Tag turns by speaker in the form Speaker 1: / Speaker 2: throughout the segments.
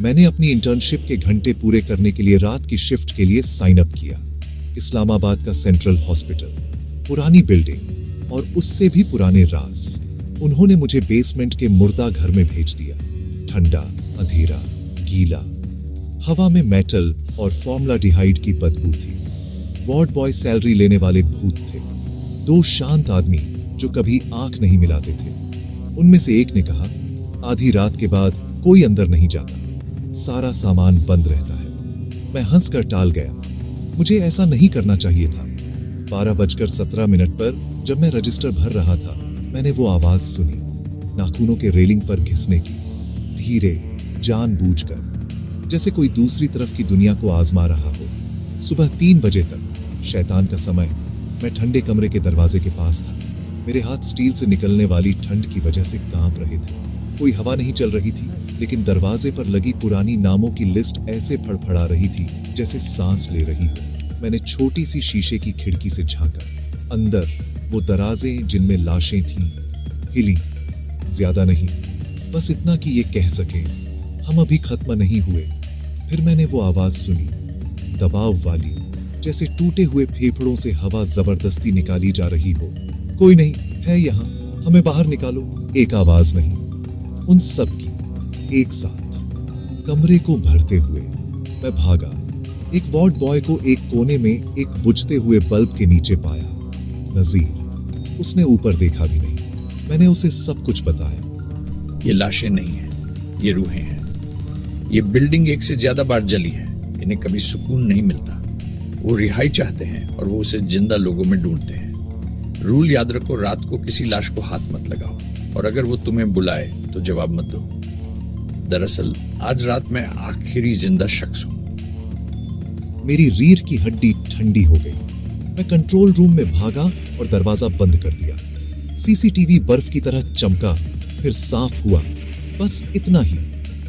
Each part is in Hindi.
Speaker 1: मैंने अपनी इंटर्नशिप के घंटे पूरे करने के लिए रात की शिफ्ट के लिए साइन अप किया। इस्लामाबाद का सेंट्रल हॉस्पिटल, पुरानी बिल्डिंग और उससे भी पुराने राज। उन्होंने मुझे बेसमेंट के मुर्दा घर में भेज दिया। ठंडा, अंधेरा, गीला, हवा में मेटल और फॉर्मलाडिहाइड की बदबू थी। वार्ड बॉय सैलरी लेने वाले भूत थे। दो शांत आदमी जो कभी आंख नहीं मिलाते थे। उनमें से एक ने कहा, आधी रात के बाद कोई अंदर नहीं जाता, सारा सामान बंद रहता है। मैं हंसकर टाल गया, मुझे ऐसा नहीं करना चाहिए था। 12:17 पर जब मैं रजिस्टर भर रहा था, मैंने वो आवाज सुनी, नाखूनों के रेलिंग पर घिसने की, धीरे, जानबूझकर, जैसे कोई दूसरी तरफ की दुनिया को आजमा रहा हो। सुबह 3 बजे तक, शैतान का समय, मैं ठंडे कमरे के दरवाजे के पास था। मेरे हाथ स्टील से निकलने वाली ठंड की वजह से कांप रहे थे। कोई हवा नहीं चल रही थी, लेकिन दरवाजे पर लगी पुरानी नामों की लिस्ट ऐसे फड़फड़ा रही थी जैसे सांस ले रही हो। मैंने छोटी सी शीशे की खिड़की से झांका। अंदर वो दराजें जिनमें लाशें थीं, हिली, ज्यादा नहीं, बस इतना कि ये कह सके, हम अभी खत्म नहीं हुए। फिर मैंने वो आवाज सुनी, दबाव वाली, जैसे टूटे हुए फेफड़ों से हवा जबरदस्ती निकाली जा रही हो। कोई नहीं है यहाँ, हमें बाहर निकालो। एक आवाज नहीं, उन सब की एक साथ, कमरे को भरते हुए। मैं भागा। एक वार्ड बॉय को एक कोने में एक बुझते हुए बल्ब के नीचे पाया। नजीर। उसने ऊपर देखा भी नहीं। मैंने उसे सब कुछ बताया।
Speaker 2: ये लाशें नहीं हैं, ये रूहें हैं। ये बिल्डिंग एक से ज्यादा बार जली है। इन्हें कभी सुकून नहीं मिलता। वो रिहाई चाहते हैं और वो उसे जिंदा लोगों में ढूंढते हैं। रूल याद रखो, रात को किसी लाश को हाथ मत लगाओ, और अगर वो तुम्हें बुलाए तो जवाब मत दो। दरअसल आज रात मैं आखिरी जिंदा शख्स हूं।
Speaker 1: मेरी रीढ़ की हड्डी ठंडी हो गई। मैं कंट्रोल रूम में भागा और दरवाजा बंद कर दिया। सीसीटीवी बर्फ की तरह चमका, फिर साफ हुआ। बस इतना ही।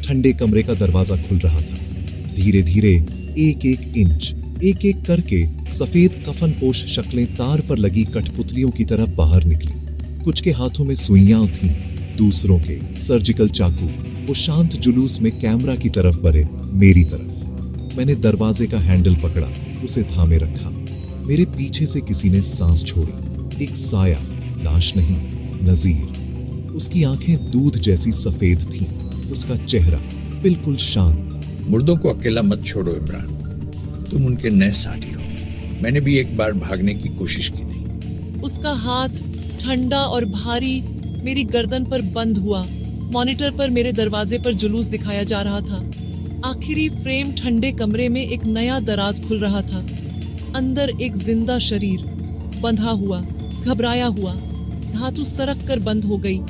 Speaker 1: ठंडे कमरे का दरवाजा खुल रहा था। धीरे धीरे, एक एक इंच, एक एक करके सफेद कफनपोश शक्लें तार पर लगी कठपुतलियों की तरह बाहर निकली। कुछ के हाथों में सुइयां थीं, दूसरों के सर्जिकल चाकू। वो शांत जुलूस में कैमरा की तरफ बढ़े, मेरी तरफ। मैंने दरवाजे का हैंडल पकड़ा, उसे थामे रखा। मेरे पीछे से किसी ने सांस छोड़ी। एक साया, लाश नहीं, नजीर। उसकी आंखें दूध जैसी सफेद थीं, उसका चेहरा बिल्कुल शांत।
Speaker 2: मुर्दों को अकेला मत छोड़ो इमरान, तुम उनके नए साथी हो। मैंने भी एक बार भागने की कोशिश की थी।
Speaker 3: उसका हाथ ठंडा और भारी मेरी गर्दन पर बंद हुआ। मॉनिटर पर मेरे दरवाजे पर जुलूस दिखाया जा रहा था। आखिरी फ्रेम ठंडे कमरे में एक नया दराज खुल रहा था। अंदर एक जिंदा शरीर, बंधा हुआ, घबराया हुआ। धातु सरक कर बंद हो गई।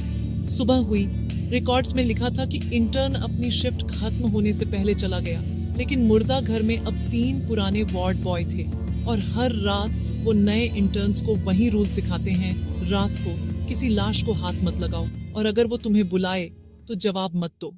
Speaker 3: सुबह हुई। रिकॉर्ड्स में लिखा था कि इंटर्न अपनी शिफ्ट खत्म होने से पहले चला गया, लेकिन मुर्दा घर में अब 3 पुराने वार्ड बॉय थे और हर रात वो नए इंटर्न्स को वही रूल सिखाते हैं, रात को किसी लाश को हाथ मत लगाओ, और अगर वो तुम्हें बुलाए तो जवाब मत दो।